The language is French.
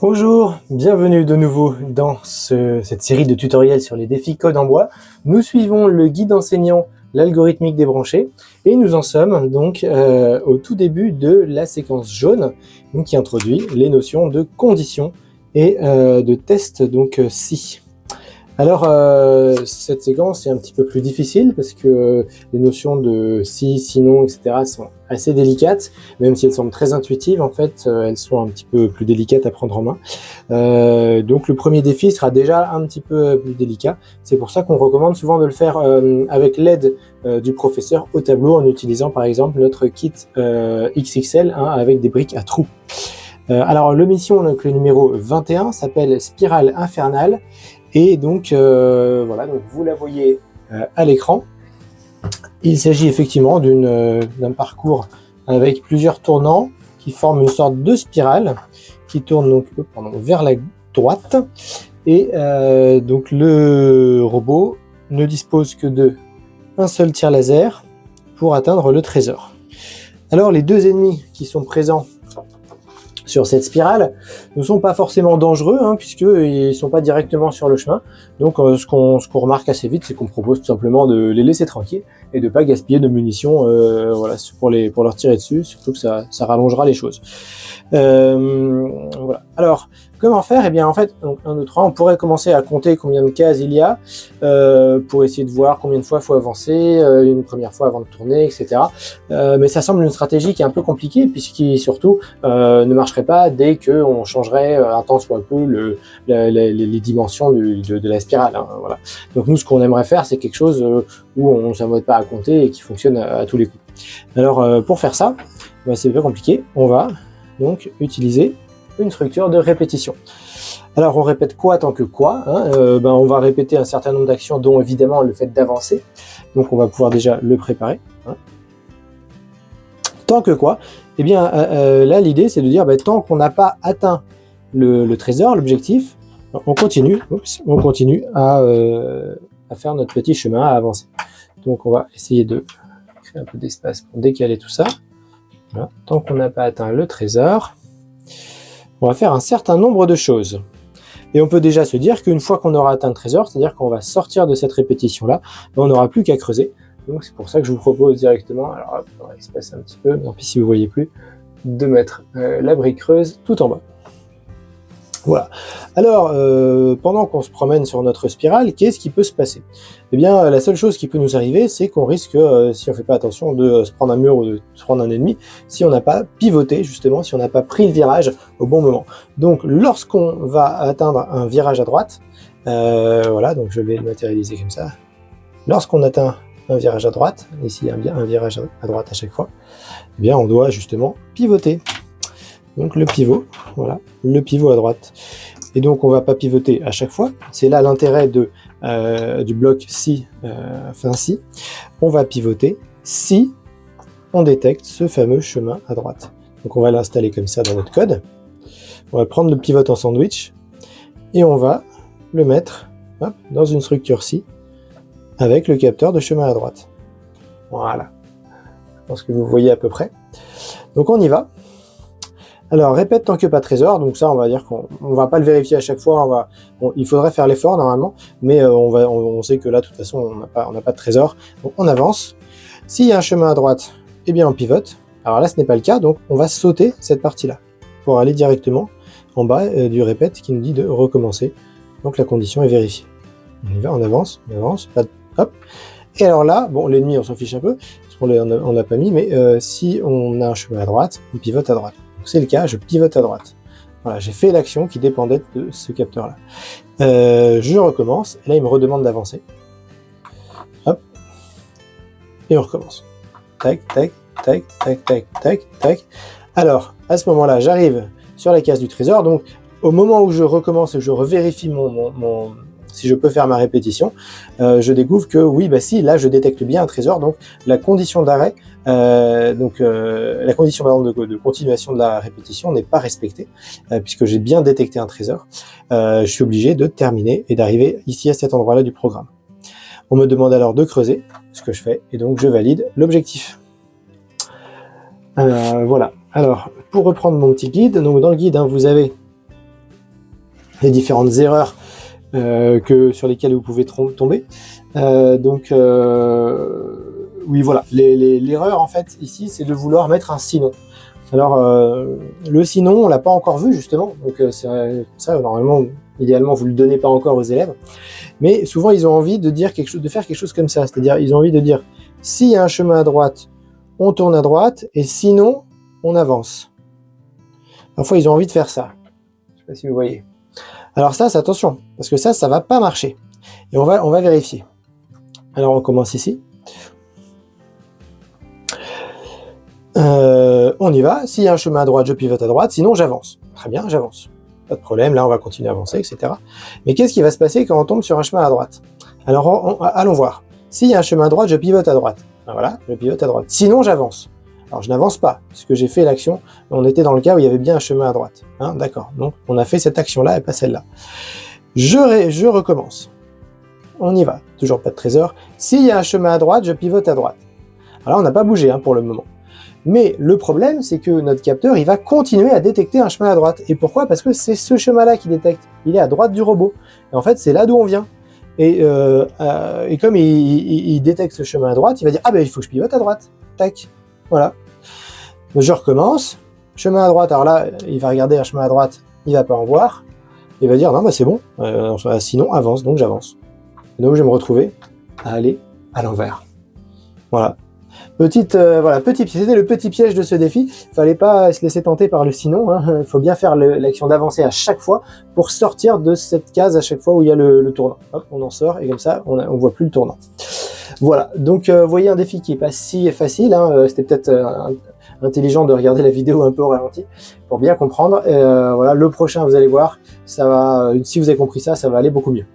Bonjour, bienvenue de nouveau dans cette série de tutoriels sur les défis code en bois. Nous suivons le guide enseignant l'algorithmique débranchée et nous en sommes donc au tout début de la séquence jaune donc, qui introduit les notions de conditions et de tests donc si. Alors cette séquence est un petit peu plus difficile parce que les notions de si, sinon, etc. sont assez délicates, même si elles semblent très intuitives, en fait, elles sont un petit peu plus délicates à prendre en main. Donc le premier défi sera déjà un petit peu plus délicat. C'est pour ça qu'on recommande souvent de le faire avec l'aide du professeur au tableau en utilisant par exemple notre kit XXL avec des briques à trous. Alors le mission, donc, le numéro 21, s'appelle Spirale infernale. Et donc, voilà, donc vous la voyez à l'écran. Il s'agit effectivement d'un parcours avec plusieurs tournants qui forment une sorte de spirale qui tourne donc vers la droite. Et donc le robot ne dispose que d'un seul tir laser pour atteindre le trésor. Alors les deux ennemis qui sont présents sur cette spirale ne sont pas forcément dangereux puisqu'ils ne sont pas directement sur le chemin. Donc ce qu'on remarque assez vite, c'est qu'on propose tout simplement de les laisser tranquilles et de ne pas gaspiller de munitions voilà, pour leur tirer dessus, surtout que ça rallongera les choses. Voilà. Alors, comment faire? Eh bien, en fait, donc, 1, 2, 3, on pourrait commencer à compter combien de cases il y a pour essayer de voir combien de fois il faut avancer, une première fois avant de tourner, etc. Mais ça semble une stratégie qui est un peu compliquée puisqu'il surtout ne marcherait pas dès qu'on changerait un tant soit peu les dimensions de la spirale. Voilà. Donc nous, ce qu'on aimerait faire, c'est quelque chose où on ne s'embête pas à compter et qui fonctionne à tous les coups. Alors, pour faire ça, c'est pas compliqué. On va donc utiliser une structure de répétition. Alors on répète quoi tant que quoi on va répéter un certain nombre d'actions dont évidemment le fait d'avancer. Donc on va pouvoir déjà le préparer. Tant que quoi? Eh bien là l'idée c'est de dire tant qu'on n'a pas atteint le trésor, l'objectif, on continue à faire notre petit chemin, à avancer. Donc on va essayer de créer un peu d'espace pour décaler tout ça. Voilà. Tant qu'on n'a pas atteint le trésor, on va faire un certain nombre de choses. Et on peut déjà se dire qu'une fois qu'on aura atteint le trésor, c'est-à-dire qu'on va sortir de cette répétition-là, on n'aura plus qu'à creuser. Donc c'est pour ça que je vous propose directement, alors hop, on va espacer un petit peu, tant pis si vous ne voyez plus, de mettre la brique creuse tout en bas. Voilà. Alors, pendant qu'on se promène sur notre spirale, qu'est-ce qui peut se passer? Eh bien, la seule chose qui peut nous arriver, c'est qu'on risque, si on ne fait pas attention, de se prendre un mur ou de se prendre un ennemi, si on n'a pas pivoté, justement, si on n'a pas pris le virage au bon moment. Donc, lorsqu'on va atteindre un virage à droite, voilà, donc je vais le matérialiser comme ça. Lorsqu'on atteint un virage à droite, ici il y a un virage à droite à chaque fois, eh bien, on doit justement pivoter. Donc le pivot, voilà, le pivot à droite. Et donc on ne va pas pivoter à chaque fois. C'est là l'intérêt du bloc si, si. On va pivoter si on détecte ce fameux chemin à droite. Donc on va l'installer comme ça dans notre code. On va prendre le pivot en sandwich et on va le mettre dans une structure si avec le capteur de chemin à droite. Voilà. Je pense que vous voyez à peu près. Donc on y va. Alors, répète tant que pas trésor, donc ça, on va dire qu'on ne va pas le vérifier à chaque fois, il faudrait faire l'effort normalement, mais on sait que là, de toute façon, on n'a pas de trésor, donc on avance. S'il y a un chemin à droite, eh bien on pivote. Alors là, ce n'est pas le cas, donc on va sauter cette partie-là, pour aller directement en bas du répète qui nous dit de recommencer. Donc la condition est vérifiée. On y va, on avance, hop. Et alors là, bon, l'ennemi, on s'en fiche un peu, parce qu'on n'a pas mis, mais si on a un chemin à droite, on pivote à droite. Donc c'est le cas, je pivote à droite. Voilà, j'ai fait l'action qui dépendait de ce capteur-là. Je recommence, et là il me redemande d'avancer. Hop. Et on recommence. Tac, tac, tac, tac, tac, tac, tac. Alors, à ce moment-là, j'arrive sur la case du trésor. Donc, au moment où je recommence et je revérifie si je peux faire ma répétition, je découvre que oui, si, là je détecte bien un trésor, donc la condition d'arrêt, la condition de continuation de la répétition n'est pas respectée, puisque j'ai bien détecté un trésor. Je suis obligé de terminer et d'arriver ici à cet endroit-là du programme. On me demande alors de creuser, ce que je fais, et donc je valide l'objectif. Voilà. Alors, pour reprendre mon petit guide, donc dans le guide, vous avez les différentes erreurs sur lesquelles vous pouvez tomber. Oui, voilà, l'erreur en fait ici, c'est de vouloir mettre un sinon. Alors, le sinon, on l'a pas encore vu justement, donc c'est ça, normalement, idéalement, vous le donnez pas encore aux élèves, mais souvent, ils ont envie de dire quelque chose, de faire quelque chose comme ça, c'est-à-dire, ils ont envie de dire, s'il y a un chemin à droite, on tourne à droite, et sinon, on avance. Parfois, ils ont envie de faire ça. Je sais pas si vous voyez. Alors ça, c'est attention, parce que ça va pas marcher. Et on va vérifier. Alors, on commence ici. On y va. S'il y a un chemin à droite, je pivote à droite, sinon j'avance. Très bien, j'avance. Pas de problème, là on va continuer à avancer, etc. Mais qu'est-ce qui va se passer quand on tombe sur un chemin à droite? Alors allons voir. S'il y a un chemin à droite, je pivote à droite. Ben voilà, je pivote à droite. Sinon j'avance. Alors je n'avance pas, puisque j'ai fait l'action, on était dans le cas où il y avait bien un chemin à droite. Hein, d'accord, donc on a fait cette action-là et pas celle-là. Je recommence. On y va, toujours pas de trésor. S'il y a un chemin à droite, je pivote à droite. Alors on n'a pas bougé pour le moment. Mais le problème, c'est que notre capteur, il va continuer à détecter un chemin à droite. Et pourquoi? Parce que c'est ce chemin-là qu'il détecte. Il est à droite du robot. Et en fait, c'est là d'où on vient. Et comme il détecte ce chemin à droite, il va dire « Ah ben, il faut que je pivote à droite. » Tac. Voilà. Je recommence. Chemin à droite. Alors là, il va regarder un chemin à droite. Il va pas en voir. Il va dire « Non, bah c'est bon. Sinon, avance. » Donc, j'avance. Et donc, je vais me retrouver à aller à l'envers. Voilà. C'était le petit piège de ce défi. Il fallait pas se laisser tenter par le sinon. Il faut bien faire l'action d'avancer à chaque fois pour sortir de cette case à chaque fois où il y a le tournant. Hop, on en sort et comme ça, on voit plus le tournant. Voilà. Donc, vous voyez un défi qui est pas si facile. C'était peut-être intelligent de regarder la vidéo un peu au ralenti pour bien comprendre. Voilà, le prochain, vous allez voir, ça va. Si vous avez compris ça, ça va aller beaucoup mieux.